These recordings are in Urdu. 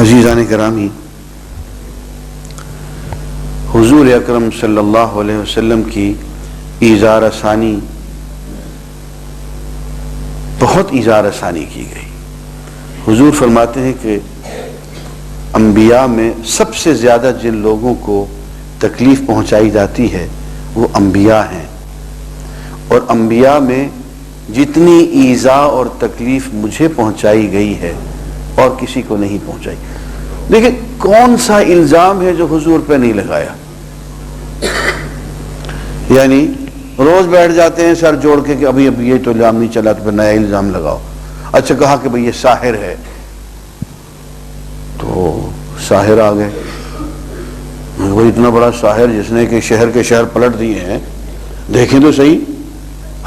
عزیزان گرامی، حضور اکرم صلی اللہ علیہ وسلم کی ایذار ثانی، بہت ایذار ثانی کی گئی۔ حضور فرماتے ہیں کہ انبیاء میں سب سے زیادہ جن لوگوں کو تکلیف پہنچائی جاتی ہے وہ انبیاء ہیں، اور انبیاء میں جتنی ایذا اور تکلیف مجھے پہنچائی گئی ہے اور کسی کو نہیں پہنچائی۔ دیکھیں کون سا الزام ہے جو حضور پہ نہیں لگایا؟ یعنی روز بیٹھ جاتے ہیں سر جوڑ کے کہ ابھی یہ تو الزام نہیں چلا تو پھر نیا الزام لگاؤ۔ اچھا کہا کہ بھئی یہ ساحر ہے تو ساحر آ گئے، وہ اتنا بڑا ساحر جس نے کہ شہر کے شہر پلٹ دیے ہیں، دیکھیں تو صحیح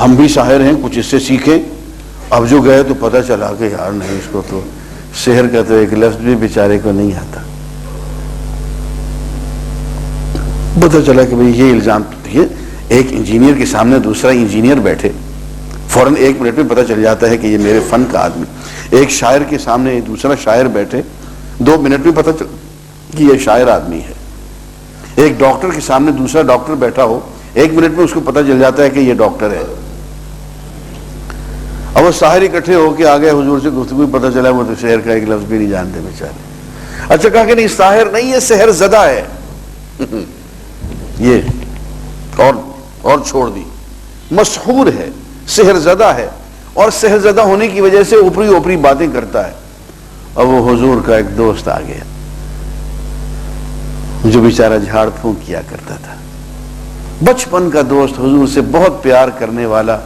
ہم بھی ساحر ہیں، کچھ اس سے سیکھیں۔ اب جو گئے تو پتہ چلا کہ یار نہیں، اس کو تو سحر کا تو ایک لفظ بھی بیچارے کو نہیں آتا۔ پتہ چلا کہ بھئی یہ الزام، ایک انجینئر کے سامنے دوسرا انجینئر بیٹھے، فوراً 1 منٹ میں پتہ چل جاتا ہے کہ یہ میرے فن کا آدمی۔ ایک شاعر کے سامنے دوسرا شاعر بیٹھے، 2 منٹ میں پتہ چل کہ یہ شاعر آدمی ہے۔ ایک ڈاکٹر کے سامنے دوسرا ڈاکٹر بیٹھا ہو، 1 منٹ میں اس کو پتہ چل جاتا ہے کہ یہ ڈاکٹر ہے۔ اب وہ ساحر اکٹھے ہو کے آگے حضور سے گفتگو، پتہ چلا وہ تو شہر کا ایک لفظ بھی نہیں جانتے بیچارے۔ اچھا کہا کہ نہیں ساحر نہیں، یہ سحر زدہ ہے، یہ اور چھوڑ دی، مسحور ہے، سحر زدہ ہے، اور سحر زدہ ہونے کی وجہ سے اوپری اوپری باتیں کرتا ہے۔ اب وہ حضور کا ایک دوست آ گیا جو بیچارہ جھاڑ پھونک کیا کرتا تھا، بچپن کا دوست، حضور سے بہت پیار کرنے والا،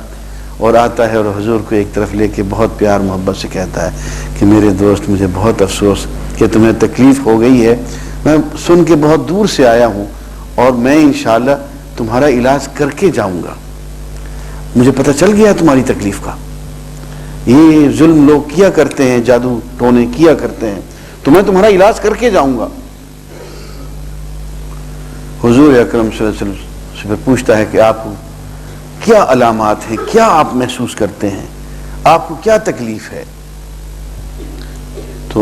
اور آتا ہے اور حضور کو ایک طرف لے کے بہت پیار محبت سے کہتا ہے کہ میرے دوست مجھے بہت افسوس کہ تمہیں تکلیف ہو گئی ہے، میں سن کے بہت دور سے آیا ہوں اور میں انشاءاللہ تمہارا علاج کر کے جاؤں گا، مجھے پتہ چل گیا تمہاری تکلیف کا، یہ ظلم لوگ کیا کرتے ہیں، جادو ٹونے کیا کرتے ہیں، تو میں تمہارا علاج کر کے جاؤں گا۔ حضور اکرم صلی اللہ علیہ وسلم سے پوچھتا ہے کہ آپ کو کیا علامات ہیں، کیا آپ محسوس کرتے ہیں، آپ کو کیا تکلیف ہے؟ تو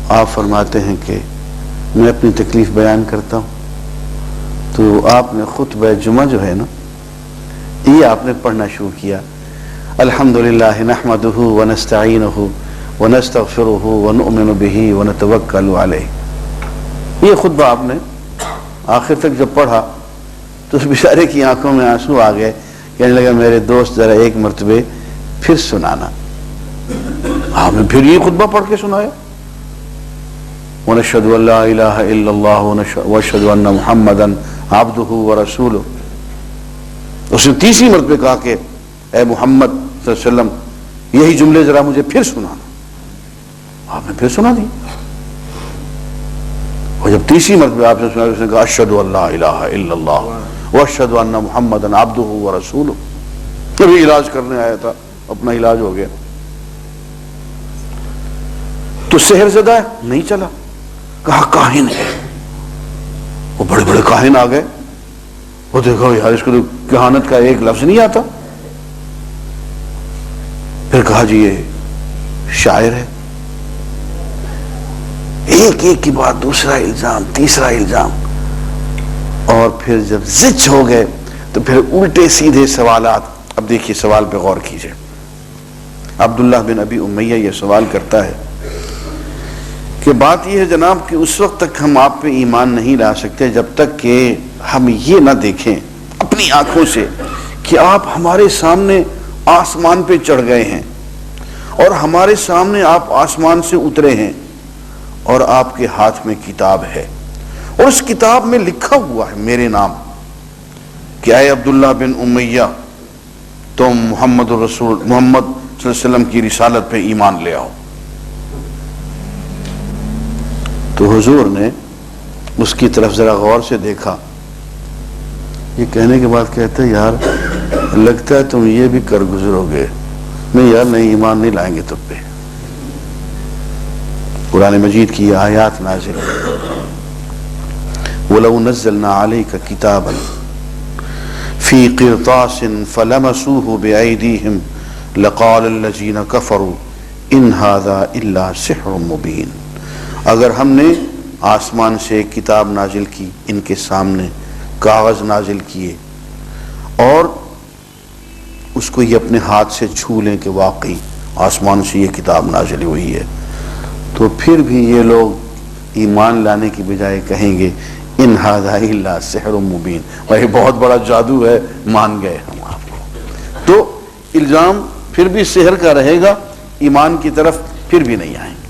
آپ فرماتے ہیں کہ میں اپنی تکلیف بیان کرتا ہوں۔ تو آپ نے خطبہ جمعہ جو ہے نا، یہ آپ نے پڑھنا شروع کیا، الحمدللہ نحمدہ ونستعینہ ونستغفرہ ونؤمن بہ ونتوکل علیہ۔ یہ خطبہ آپ نے آخر تک جب پڑھا تو اس بیچارے کی آنکھوں میں آنسو آ گئے، کہنے لگا میرے دوست ذرا ایک مرتبہ پھر سنانا۔ آپ نے پھر یہ خطبہ پڑھ کے سنایا، وَنَشْهَدُ أَن لَا إِلَهَ إِلَّا اللَّهُ وَأَشْهَدُ أَنَّ مُحَمَّدًا عَبْدُهُ وَرَسُولُهُ۔ اس نے تیسری مرتبہ کہا کہ اے محمد صلی اللہ علیہ وسلم یہی جملے ذرا مجھے پھر سنانا۔ آپ نے پھر سنا دی، اور جب تیسری مرتبہ آپ نے سنا اس نے کہا أَشْهَدُ أَن لَا إِلَهَ إِلَّا اللَّهُ وَأَشْهَدُ أَنَّ مُحَمَّدًا عَبْدُهُ وَرَسُولُهُ۔ ابھی علاج کرنے آیا تھا، اپنا علاج ہو گیا۔ تو سحر زدہ ہے نہیں چلا، کہا کاہن ہے، وہ بڑے بڑے کاہن آ گئے، وہ دیکھو یار اس کو تو کہانت کا ایک لفظ نہیں آتا۔ پھر کہا جی یہ شاعر ہے، ایک ایک کی بات، دوسرا الزام، تیسرا الزام، اور پھر جب زچ ہو گئے تو پھر الٹے سیدھے سوالات۔ اب دیکھیے سوال پہ غور کیجئے۔ عبداللہ بن ابی امیہ یہ سوال کرتا ہے کہ بات یہ ہے جناب کہ اس وقت تک ہم آپ پہ ایمان نہیں لا سکتے جب تک کہ ہم یہ نہ دیکھیں اپنی آنکھوں سے کہ آپ ہمارے سامنے آسمان پہ چڑھ گئے ہیں، اور ہمارے سامنے آپ آسمان سے اترے ہیں، اور آپ کے ہاتھ میں کتاب ہے، اور اس کتاب میں لکھا ہوا ہے میرے نام کہ اے عبداللہ بن امیہ تم محمد صلی اللہ علیہ وسلم کی رسالت پہ ایمان لے آؤ۔ تو حضور نے اس کی طرف ذرا غور سے دیکھا، یہ کہنے کے بعد کہتے یار لگتا ہے تم یہ بھی کر گزرو گے، نہیں یار نہیں، ایمان نہیں لائیں گے تم پہ۔ قرآن مجید کی یہ آیات نازل وَلَوْ نَزَّلْنَا عَلَيْكَ كِتَابًا فِي قِرْطَاسٍ فَلَمَسُوهُ بِأَيْدِيهِمْ لَقَالَ الَّذِينَ كَفَرُوا إِنْ هَذَا إِلَّا سِحْرٌ مُبِينٌ۔ اگر ہم نے آسمان سے ایک کتاب نازل کی، ان کے سامنے کاغذ نازل کیے اور اس کو یہ اپنے ہاتھ سے چھو لیں کہ واقعی آسمان سے یہ کتاب نازل ہوئی ہے، تو پھر بھی یہ لوگ ایمان لانے کی بجائے کہیں گے ان ھذا الا سحر مبین، یہ بہت بڑا جادو ہے، مان گئے ہم آپ کو۔ تو الزام پھر بھی سحر کا رہے گا، ایمان کی طرف پھر بھی نہیں آئیں گے۔